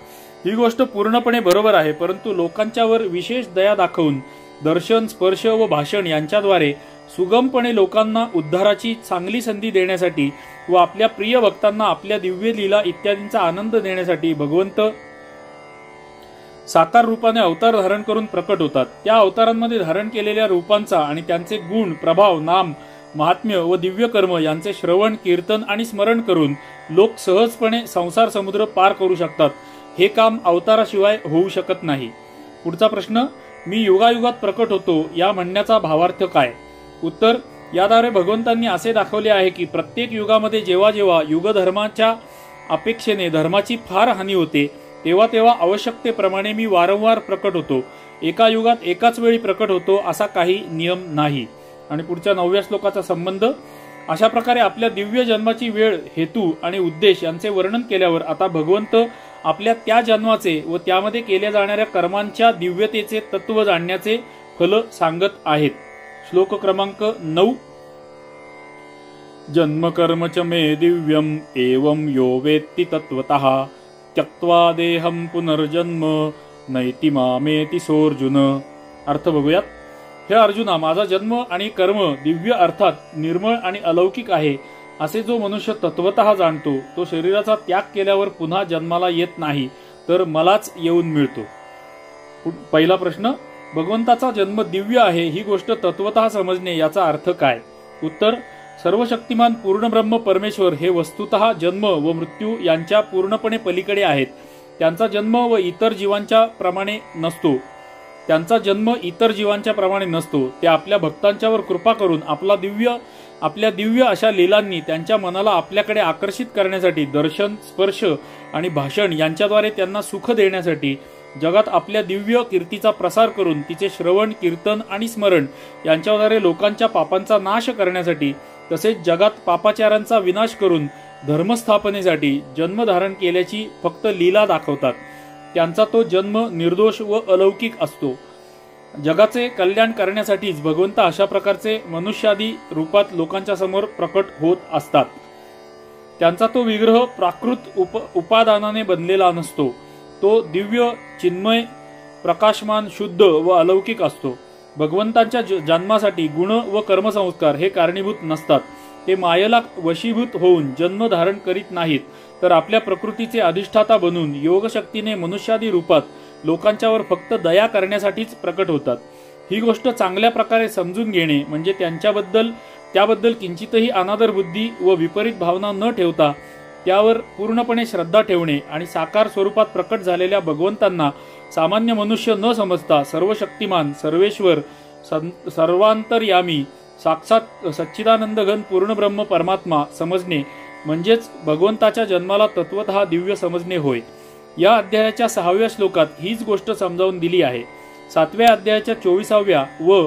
S1: ही गोष्ट पूर्णपणे बरोबर आहे, परंतु लोकांच्यावर विशेष दया दाखवून दर्शन, स्पर्श व भाषण यांच्याद्वारे सुगमपणे लोकांना उद्धाराची चांगली संधी देण्यासाठी व आपल्या प्रिय भक्तांना आपल्या दिव्य लीला इत्यादींचा आनंद देण्यासाठी भगवंत साकार रूपाने अवतार धारण करून प्रकट होतात. त्या अवतारांमध्ये धारण केलेल्या रूपांचा आणि त्यांचे गुण, प्रभाव, नाम, महात्म्य व दिव्य कर्म यांचे श्रवण, कीर्तन आणि स्मरण करून लोक सहजपणे संसार समुद्र पार करू शकतात. हे काम अवताराशिवाय होऊ शकत नाही. पुढचा प्रश्न, मी युगायुगात प्रकट होतो या म्हणण्याचा भावार्थ काय? उत्तर, याद्वारे भगवंतांनी असे दाखवले आहे की प्रत्येक युगामध्ये जेव्हा जेव्हा युगधर्माच्या अपेक्षेने धर्माची फार हानी होते तेव्हा तेव्हा आवश्यकतेप्रमाणे मी वारंवार प्रकट होतो. एका युगात एकाच वेळी प्रकट होतो असा काही नियम नाही. आणि पुढच्या 9व्या श्लोकाचा संबंध, अशा प्रकारे आपल्या दिव्य जन्माची वेळ, हेतू आणि उद्देश यांचे वर्णन केल्यावर आता भगवंत आपल्या त्या जन्माचे व त्यामध्ये केल्या जाणाऱ्या कर्मांच्या दिव्यतेचे तत्व जाणण्याचे फल सांगत आहेत. श्लोक क्रमांक 9, जन्म कर्म च मे दिव्यम एवं यो वेत्ति तत्वतः त्यक्त्वा देहम पुनर्जन्म नैति मामेति सोऽर्जुन. अर्थ बघूयात. हे अर्जुना, माझा जन्म आणि कर्म दिव्य अर्थात निर्मळ आणि अलौकिक आहे असे जो मनुष्य तत्वतः जाणतो तो शरीराचा त्याग केल्यावर पुन्हा जन्माला येत नाही, तर मलाच येऊन मिळतो. पहिला प्रश्न, भगवंताचा जन्म दिव्य आहे ही गोष्ट तत्वतः समजणे याचा अर्थ काय? उत्तर, सर्व शक्तिमान पूर्ण ब्रह्म परमेश्वर हे वस्तुतः जन्म व मृत्यू यांच्या पूर्णपणे पलीकडे आहेत. त्यांचा जन्म इतर जीवांच्या प्रमाणे नसतो. ते आपल्या भक्तांच्यावर कृपा करून आपल्या दिव्य अशा लीलांनी त्यांच्या मनाला आपल्याकडे आकर्षित करण्यासाठी दर्शन, स्पर्श आणि भाषण यांच्याद्वारे त्यांना सुख देण्यासाठी जगात आपल्या दिव्य कीर्तीचा प्रसार करून तिचे श्रवण, कीर्तन आणि स्मरण यांच्याद्वारे लोकांच्या पापांचा नाश करण्यासाठी तसेच जगात पापाचारांचा विनाश करून धर्मस्थापनेसाठी जन्म धारण केल्याची फक्त लीला दाखवतात. त्यांचा तो जन्म निर्दोष व अलौकिक असतो. जगाचे कल्याण करण्यासाठीच भगवंत अशा प्रकारचे मनुष्यादी रूपात लोकांच्या समोर प्रकट होत असतात. त्यांचा तो विग्रह प्राकृत उपादानाने बनलेला नसतो. तो दिव्य, चिन्मय, प्रकाशमान, शुद्ध व अलौकिक असतो. भगवंतांच्या जन्मासाठी गुण व कर्मसंस्कार हे कारणीभूत नसतात. ते मायेला वशीभूत होऊन जन्म धारण करीत नाहीत, तर आपल्या प्रकृतीचे अधिष्ठाता बनून योगशक्तीने मनुष्यादी रूपात लोकांच्यावर फक्त दया करण्यासाठीच प्रकट होतात. ही गोष्ट चांगल्या प्रकारे समजून घेणे म्हणजे त्याबद्दल किंचितही अनादर बुद्धी व विपरीत भावना न ठेवता त्यावर पूर्णपणे श्रद्धा ठेवणे आणि साकार स्वरूपात प्रकट झालेल्या भगवंतांना सामान्य मनुष्य न समजता सर्वशक्तिमान, सर्वेश्वर, सर्वांतर्यामी, साक्षात सच्चिदानंदघन पूर्णब्रह्म परमात्मा समजणे म्हणजेच भगवंताच्या जन्माला तत्वतः दिव्य समजणे होय. या अध्यायाच्या 6व्या श्लोकात हीच गोष्ट समजावून दिली आहे. 7व्या अध्यायाच्या 24व्या व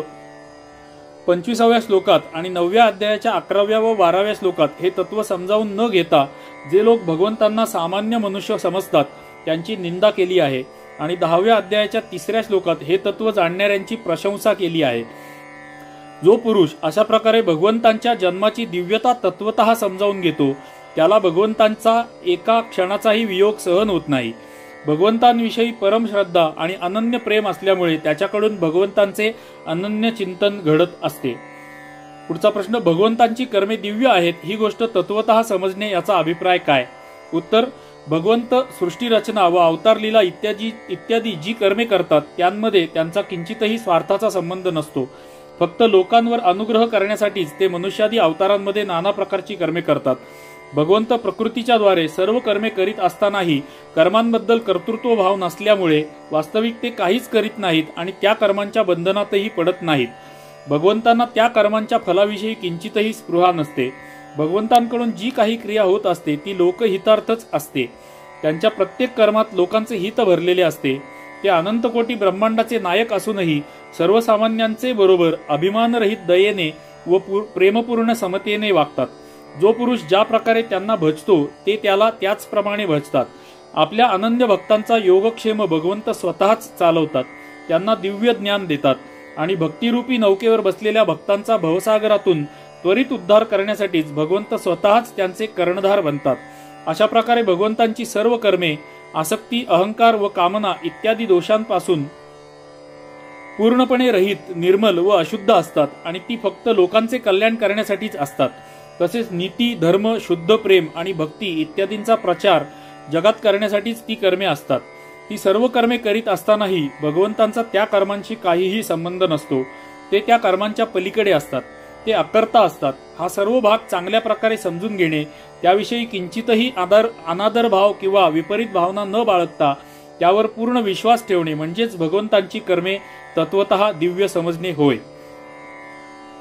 S1: 25व्या श्लोकात आणि 9व्या अध्यायाच्या 11व्या व 12व्या श्लोकात हे तत्व समजावून न घेता जे लोक भगवंतांना सामान्य मनुष्य समजतात त्यांची निंदा केली आहे आणि 10व्या अध्यायाच्या 3ऱ्या श्लोकात हे तत्व जाणणाऱ्यांची प्रशंसा केली आहे. जो पुरुष अशा प्रकारे भगवंतांच्या जन्माची दिव्यता तत्वतः समजावून घेतो त्याला भगवंतांचा एका क्षणाचाही वियोग सहन होत नाही. भगवंतांविषयी परम श्रद्धा आणि अनन्य प्रेम असल्यामुळे त्याच्याकडून भगवंतांचे अनन्य चिंतन घडत असते. पुढचा प्रश्न, भगवंतांची कर्मे दिव्य आहेत ही गोष्ट तत्वतः समजणे याचा अभिप्राय काय? उत्तर, भगवंत सृष्टी रचना व अवतार लीला इत्यादी जी कर्मे करतात त्यांमध्ये त्यांचा किंचितही स्वार्थाचा संबंध नसतो. फक्त लोकांवर अनुग्रह करण्यासाठीच ते मनुष्यादी अवतारांमध्ये नाना प्रकारची कर्मे करतात. भगवंत प्रकृतीच्या द्वारे सर्व कर्मे करीत असतानाही कर्मांबद्दल कर्तृत्व भाव नसल्यामुळे वास्तविक ते काहीच करीत नाहीत आणि त्या कर्मांच्या बंधनातही पडत नाहीत. भगवंतांना त्या कर्मांच्या फलाविषयी किंचितही स्पृहा नसते. भगवंतांकडून जी काही क्रिया होत असते ती लोकहितार्थच असते. त्यांच्या प्रत्येक कर्मात लोकांचे हित भरलेले असते. ते अनंत कोटी ब्रह्मांडाचे नायक असूनही सर्वसामान्यांचे बरोबर अभिमानरहित दयेने व प्रेमपूर्ण समतेने वागतात. जो पुरुष ज्या प्रकारे त्यांना भजतो ते त्याला त्याचप्रमाणे भजतात. आपल्या अनन्य भक्तांचा योगक्षेम भगवंत स्वतःच चालवतात. त्यांना दिव्य ज्ञान देतात आणि भक्तिरूपी नौकेवर बसलेल्या भक्तांचा भवसागरातून त्वरित उद्धार करण्यासाठीच भगवंत स्वतःच त्यांचे कर्णधार बनतात. अशा प्रकारे भगवंतांची सर्व कर्मे आसक्ती, अहंकार व कामना इत्यादी दोषांपासून पूर्णपणे रहित, निर्मल व अशुद्ध असतात आणि ती फक्त लोकांचे कल्याण करण्यासाठीच असतात. तसेच नीती, धर्म, शुद्ध प्रेम आणि भक्ती इत्यादींचा प्रचार जगात करण्यासाठीच ती कर्मे असतात. ती सर्व कर्मे करीत असतानाही भगवंतांचा त्या कर्मांशी काहीही संबंध नसतो. ते त्या कर्मांच्या पलीकडे असतात. ते अकर्ता असतात. हा सर्व भाग चांगल्या प्रकारे समजून घेणे, त्याविषयी किंचितही अनादर भाव किंवा विपरीत भावना न बाळगता त्यावर पूर्ण विश्वास ठेवणे म्हणजेच भगवंतांची कर्मे तत्वतः दिव्य समजणे होय.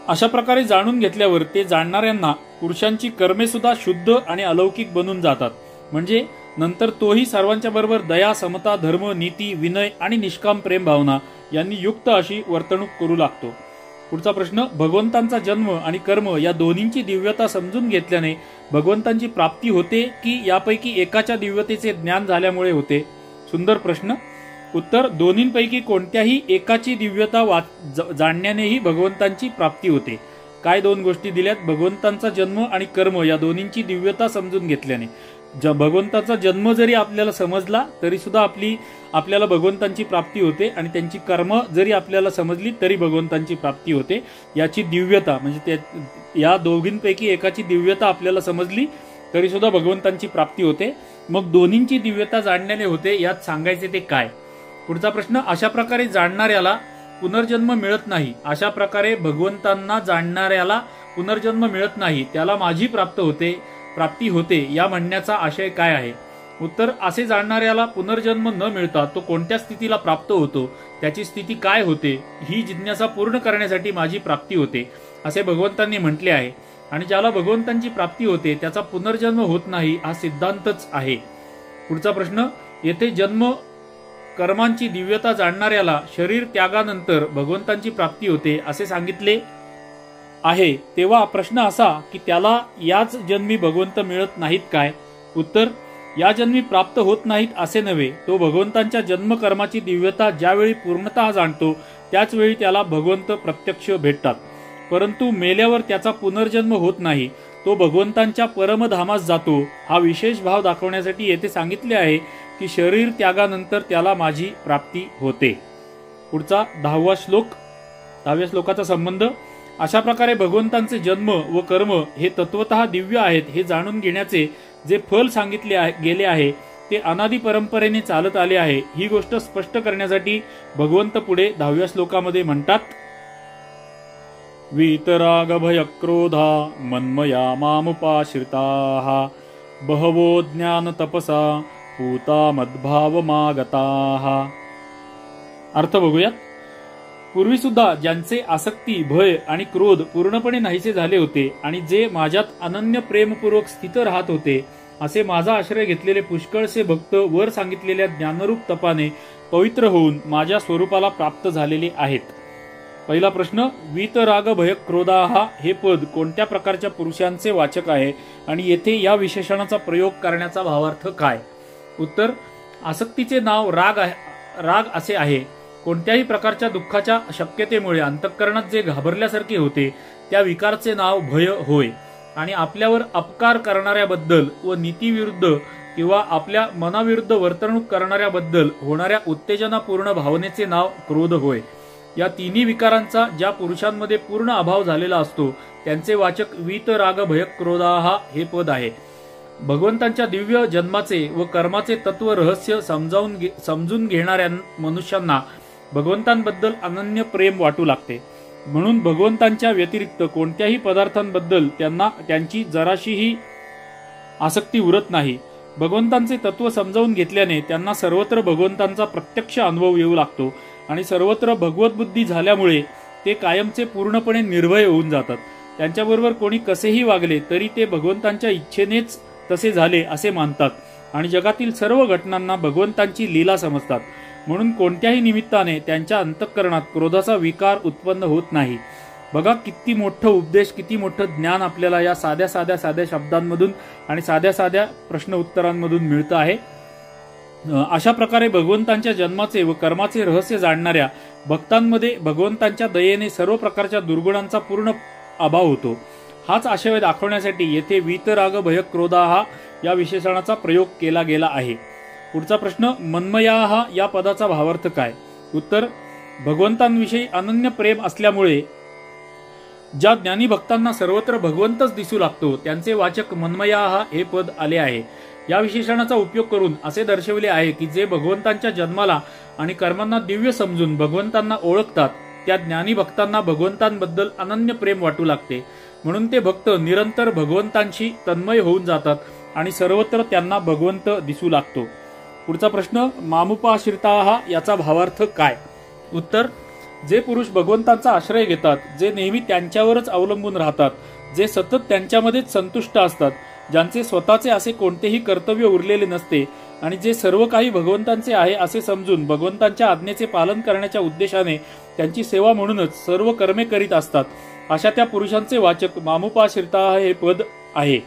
S1: अशा प्रकारे जाणून घेतल्यावर ते जाणणाऱ्यांना पुरुषांची कर्मे सुद्धा शुद्ध आणि अलौकिक बनून जातात. म्हणजे नंतर तोही सर्वांच्या बरोबर दया, समता, धर्म, नीती, विनय आणि निष्काम प्रेम भावना यांनी युक्त अशी वर्तणूक करू लागतो. पुढचा प्रश्न, भगवंतांचा जन्म आणि कर्म या दोन्हींची दिव्यता समजून घेतल्याने भगवंतांची प्राप्ती होते की यापैकी एकाच्या दिव्यतेचे ज्ञान झाल्यामुळे होते? सुंदर प्रश्न. उत्तर, दोन्हींपैकी कोणत्याही एकाची दिव्यता जाणण्यानेही भगवंतांची प्राप्ती होते. काय दोन गोष्टी दिल्यात? भगवंतांचा जन्म आणि कर्म या दोन्हींची दिव्यता समजून घेतल्याने. भगवंताचा जन्म जरी आपल्याला समजला तरी सुद्धा आपल्याला भगवंतांची प्राप्ती होते आणि त्यांची कर्म जरी आपल्याला समजली तरी भगवंतांची प्राप्ती होते. याची दिव्यता म्हणजे या दोघींपैकी एकाची दिव्यता आपल्याला समजली तरी सुद्धा भगवंतांची प्राप्ती होते. मग दोन्हींची दिव्यता जाणण्याने होते यात सांगायचे ते काय? पुढचा प्रश्न, अशा प्रकारे जाणणाऱ्याला पुनर्जन्म मिळत नाही. अशा प्रकारे भगवंतांना जाणणाऱ्याला पुनर्जन्म मिळत नाही, त्याला माझी प्राप्ती होते या म्हणण्याचा आशय काय आहे? उत्तर, असे जाणणाऱ्याला पुनर्जन्म न मिळता तो कोणत्या स्थितीला प्राप्त होतो, त्याची स्थिती काय होते, ही जिज्ञासा पूर्ण करण्यासाठी माझी प्राप्ती होते असे भगवंतांनी म्हटले आहे. आणि ज्याला भगवंतांची प्राप्ती होते त्याचा पुनर्जन्म होत नाही हा सिद्धांतच आहे. पुढचा प्रश्न, येथे जन्म कर्मांची दिव्यता जाणणाऱ्याला शरीर त्यागानंतर भगवंतांची प्राप्ती होते असे सांगितले आहे. तेव्हा प्रश्न असा की त्याला याच जन्मी भगवंत मिळत नाहीत काय? उत्तर, या जन्मी प्राप्त होत नाहीत असे नव्हे. तो भगवंतांच्या जन्म कर्माची दिव्यता ज्यावेळी पूर्णतः जाणतो त्याच वेळी त्याला भगवंत प्रत्यक्ष भेटतात. परंतु मेल्यावर त्याचा पुनर्जन्म होत नाही. तो भगवंतांच्या परमधामास जातो. हा विशेष भाव दाखवण्यासाठी येथे सांगितले आहे की शरीर त्यागानंतर त्याला माझी प्राप्ती होते. पुढचा 10वा श्लोक. 10व्या श्लोकाचा संबंध. अशा प्रकारे भगवंतांचे जन्म व कर्म हे तत्वतः दिव्य आहेत हे जाणून घेण्याचे जे फल सांगितले गेले आहे ते अनादी परंपरेने चालत आले आहे. ही गोष्ट स्पष्ट करण्यासाठी भगवंत पुढे 10व्या श्लोकामध्ये म्हणतात, वीतराग भय क्रोधा मन्मया मामुपाश्रिताः बहवो ज्ञान तपसा पूता मद्भाव मागताः. अर्थ बघूयात. पूर्वी सुद्धा ज्यांचे आसक्ती, भय आणि क्रोध पूर्णपणे नाहीसे झाले होते आणि जे माझ्यात अनन्य प्रेमपूर्वक स्थित राहत होते असे माझा आश्रय घेतलेले पुष्कळसे भक्त वर सांगितलेल्या ज्ञानरूप तपाने पवित्र होऊन माझ्या स्वरूपाला प्राप्त झालेले आहेत. पहिला प्रश्न, वीतराग भय क्रोधाहा हे पद कोणत्या प्रकारच्या पुरुषांचे वाचक आहे आणि येथे या विशेषणाचा प्रयोग करण्याचा भावार्थ काय? उत्तर, आसक्तीचे नाव राग असे आहे. कोणत्याही प्रकारच्या दुःखाच्या शक्यतेमुळे अंतःकरणात जे घाबरल्यासारखे होते त्या विकारचे नाव भय होय. आणि आपल्यावर अपकार करणाऱ्याबद्दल व नीतीविरुद्ध किंवा आपल्या मनाविरुद्ध वर्तणूक करणाऱ्याबद्दल होणाऱ्या उत्तेजनापूर्ण भावनेचे नाव क्रोध होय. या तिन्ही विकारांचा ज्या पुरुषांमध्ये पूर्ण अभाव झालेला असतो त्यांचे वाचक वीतराग भयक क्रोधाः हे पद आहे. भगवंतांच्या दिव्य जन्माचे व कर्माचे तत्व रहस्य समजून घेणाऱ्या मनुष्यांना भगवंतांबद्दल अनन्य प्रेम वाटू लागते. म्हणून भगवंतांच्या व्यतिरिक्त कोणत्याही पदार्थांबद्दल त्यांना त्यांची जराशीही आसक्ती उरत नाही. भगवंतांचे तत्व समजावून घेतल्याने त्यांना सर्वत्र भगवंतांचा प्रत्यक्ष अनुभव येऊ लागतो आणि सर्वत्र भगवत बुद्धी झाल्यामुळे ते कायमचे पूर्णपणे निर्भय होऊन जातात. त्यांच्याबरोबर कोणी कसेही वागले तरी ते भगवंतांच्या इच्छेनेच तसे झाले असे मानतात आणि जगातील सर्व घटनांना भगवंतांची लीला समजतात. म्हणून कोणत्याही निमित्ताने त्यांच्या अंतःकरणात क्रोधाचा विकार उत्पन्न होत नाही. बघा किती मोठं उपदेश, किती मोठं ज्ञान आपल्याला या साध्या साध्या शब्दांमधून आणि साध्या प्रश्न उत्तरांमधून मिळतं आहे. अशा प्रकारे भगवंतांच्या जन्माचे व कर्माचे रहस्य जाणणाऱ्या भक्तांमध्ये भगवंतांच्या दयेने सर्व प्रकारच्या दुर्गुणांचा पूर्ण अभाव होतो. हाच आशय दाखवण्यासाठी येथे वीतराग भयक क्रोधाः या विशेषणाचा प्रयोग केला गेला आहे. पुढचा प्रश्न, मन्मयाः या पदाचा भावार्थ काय? उत्तर, भगवंतांविषयी अनन्य प्रेम असल्यामुळे ज्या ज्ञानी भक्तांना सर्वत्र भगवंतच दिसू लागतो त्यांचे वाचक मन्मयाः हे पद आले आहे. या विशेषणाचा उपयोग करून असे दर्शविले आहे की जे भगवंतांच्या जन्माला आणि कर्मांना दिव्य समजून भगवंतांना ओळखतात त्या ज्ञानी भक्तांना भगवंतांबद्दल अनन्य प्रेम वाटू लागते. म्हणून ते भक्त निरंतर भगवंतांशी तन्मय होऊन जातात आणि सर्वत्र त्यांना भगवंत दिसू लागतो. पुढचा प्रश्न, मामुपाश्रिताः याचा भावार्थ काय? उत्तर, जे पुरुष भगवंतांचा आश्रय घेतात, जे नेहमी त्यांच्यावरच अवलंबून राहतात, जे सतत त्यांच्यामध्येच संतुष्ट असतात, ज्यांचे स्वतःचे असे कोणतेही कर्तव्य उरलेले नसते आणि जे सर्व काही भगवंतांचे आहे असे समजून भगवंतांच्या आज्ञेचे पालन करण्याच्या उद्देशाने त्यांची सेवा म्हणूनच सर्व कर्मे करीत असतात, अशा त्या पुरुषांचे वाचक मामुपाश्रिताः हे पद आहे.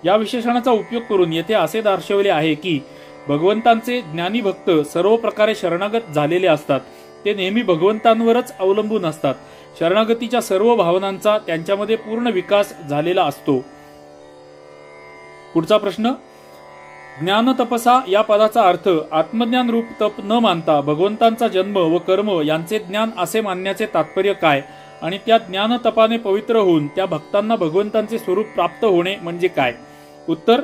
S1: या विशेषणाचा उपयोग करून येथे असे दर्शवले आहे की भगवंतांचे ज्ञानी भक्त सर्व प्रकारे शरणागत झालेले असतात. ते नेहमी भगवंतांवरच अवलंबून असतात. शरणागतीच्या सर्व भावनांचा त्यांच्यामध्ये पूर्ण विकास झालेला असतो. पुढचा प्रश्न, ज्ञान तपसा या पदाचा अर्थ आत्मज्ञान रूप तप न मानता भगवंतांचा जन्म व कर्म यांचे ज्ञान असे मानण्याचे तात्पर्य काय आणि त्या ज्ञान तपाने पवित्र होऊन त्या भक्तांना भगवंतांचे स्वरूप प्राप्त होणे म्हणजे काय? उत्तर,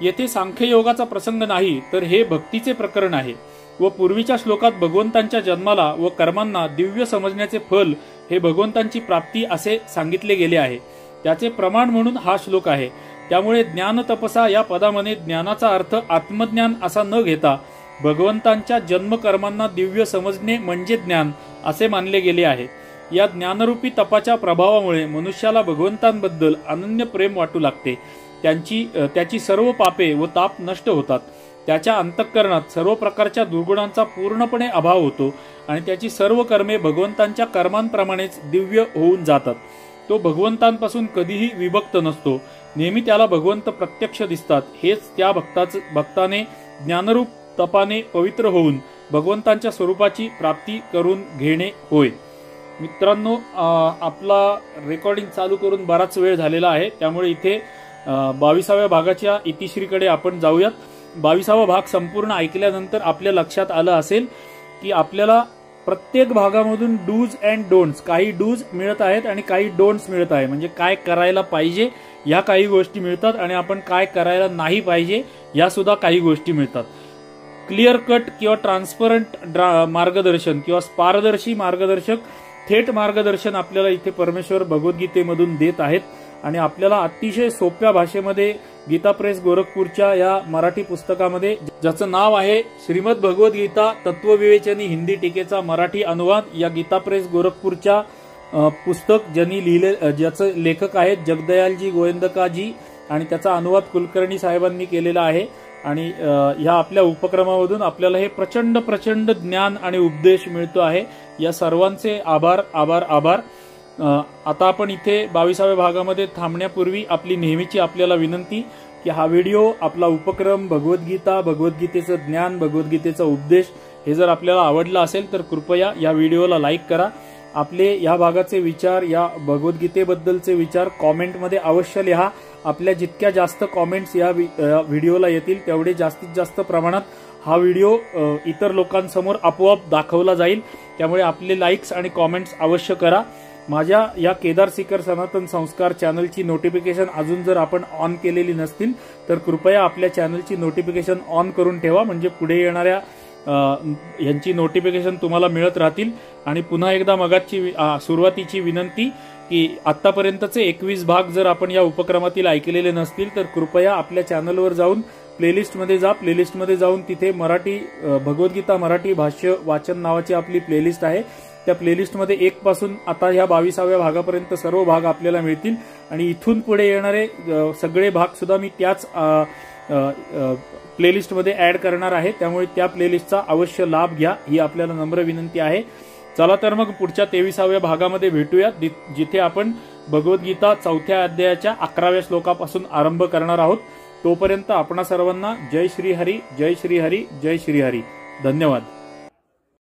S1: येथे सांख्ययोगाचा प्रसंग नाही तर हे भक्तीचे प्रकरण आहे व पूर्वीच्या श्लोकात भगवंतांच्या जन्माला व कर्मांना दिव्य समजण्याचे फल हे भगवंतांची प्राप्ती असे सांगितले गेले आहे. त्याचे प्रमाण म्हणून हा श्लोक आहे. त्यामुळे ज्ञान तपसा या पदामध्ये ज्ञानाचा अर्थ आत्मज्ञान असा न घेता भगवंतांच्या जन्मकर्मांना दिव्य समजणे म्हणजे ज्ञान असे मानले गेले आहे. या ज्ञानरूपी तपाच्या प्रभावामुळे मनुष्याला भगवंतांबद्दल अनन्य प्रेम वाटू लागते. त्याची सर्व पापे व ताप नष्ट होतात. त्याच्या अंतःकरणात सर्व प्रकारच्या दुर्गुणांचा पूर्णपणे अभाव होतो आणि त्याची सर्व कर्मे भगवंतांच्या कर्मांप्रमाणेच दिव्य होऊन जातात. तो भगवंतांपासून कधीही विभक्त नसतो. नेहमी त्याला भगवंत प्रत्यक्ष दिसतात. हेच त्या भक्ताने ज्ञानरूप तपाने पवित्र होऊन भगवंतांच्या स्वरूपाची प्राप्ती करून घेणे होय. मित्रांनो, आपला रेकॉर्डिंग चालू करून बराच वेळ झालेला आहे. त्यामुळे इथे 22व्या भागाच्या इतिश्रीकडे आपण जाऊयात. 22वा भाग संपूर्ण ऐकल्यानंतर आपल्या लक्षात आलं असेल की आपल्याला प्रत्येक भागामधून डूज अँड डोंट्स, काही डूज मिळत आहेत आणि काही डोंट्स मिळत आहे. म्हणजे काय करायला पाहिजे या काही गोष्टी मिळतात आणि आपण काय करायला नाही पाहिजे या सुद्धा काही गोष्टी मिळतात. क्लिअर कट किंवा ट्रान्सपरंट मार्गदर्शन किंवा पारदर्शी मार्गदर्शक थेट मार्गदर्शन आपल्याला इथे परमेश्वर भगवद्गीतेमधून देत आहेत आणि आपल्याला अतिशय सोप्या भाषेमध्ये गीता प्रेस गोरखपूरच्या या मराठी पुस्तकामध्ये, ज्याचं नाव आहे श्रीमद भगवद्गीता तत्वविवेचनी हिंदी टीकेचा मराठी अनुवाद, या गीता प्रेस गोरखपूरच्या पुस्तक ज्यांनी लिहिले, ज्याचे लेखक आहेत जगदयालजी गोविंदकाजी आणि त्याचा अनुवाद कुलकर्णी साहेबांनी केलेला आहे. आणि ह्या आपल्या उपक्रमामधून आपल्याला हे प्रचंड ज्ञान आणि उपदेश मिळतो आहे. या सर्वांचे आभार आभार आभार. आता आपण इथे 22व्या भागामध्ये थांबण्यापूर्वी आपली नेहमीची आपल्याला विनंती की हा व्हिडिओ, आपला उपक्रम भगवद्गीता, भगवद्गीतेचं ज्ञान, भगवद्गीतेचा उपदेश हे जर आपल्याला आवडला असेल तर कृपया या व्हिडिओला लाईक करा आपले या भागाचे विचार, या भगवद्गीतेबद्दलचे विचार कॉमेंटमध्ये अवश्य लिहा. आपल्या जितक्या जास्त कॉमेंट्स या व्हिडिओला येतील तेवढे जास्तीत जास्त प्रमाणात हा व्हिडिओ इतर लोकांसमोर आपोआप दाखवला जाईल. त्यामुळे आपले लाईक्स आणि कॉमेंट्स अवश्य करा. माझ्या या केदार सीकर सनातन संस्कार चॅनलची नोटिफिकेशन अजून जर आपण ऑन केलेली नसतील तर कृपया आपल्या चॅनलची नोटिफिकेशन ऑन करून ठेवा, म्हणजे पुढे येणाऱ्या यांची नोटिफिकेशन तुम्हाला मिळत राहतील. आणि पुन्हा एकदा मगाची सुरुवातीची विनंती की आतापर्यंतचे 21 भाग जर आपण या उपक्रमातील ऐकलेले नसतील तर कृपया आपल्या चॅनलवर जाऊन प्लेलिस्टमध्ये जा. प्लेलिस्टमध्ये जाऊन तिथे मराठी भगवद्गीता मराठी भाष्य वाचन नावाची आपली प्लेलिस्ट आहे. त्या प्लेलिस्टमध्ये 1 पासून आता ह्या 22व्या भागापर्यंत सर्व भाग आपल्याला मिळतील. आणि इथून पुढे येणारे सगळे भाग सुद्धा मी त्याच प्लेलिस्टमध्ये ऍड करणार आहे. त्यामुळे त्या प्लेलिस्टचा अवश्य लाभ घ्या ही आपल्याला नम्र विनंती आहे. चला तर मग पुढच्या 23व्या भागामध्ये भेटूया, जिथे आपण भगवद्गीता 4थ्या अध्यायाच्या 11व्या श्लोकापासून आरंभ करणार आहोत. तोपर्यंत आपणा सर्वांना जय श्री हरी, जय श्री हरी, जय श्री हरी. धन्यवाद.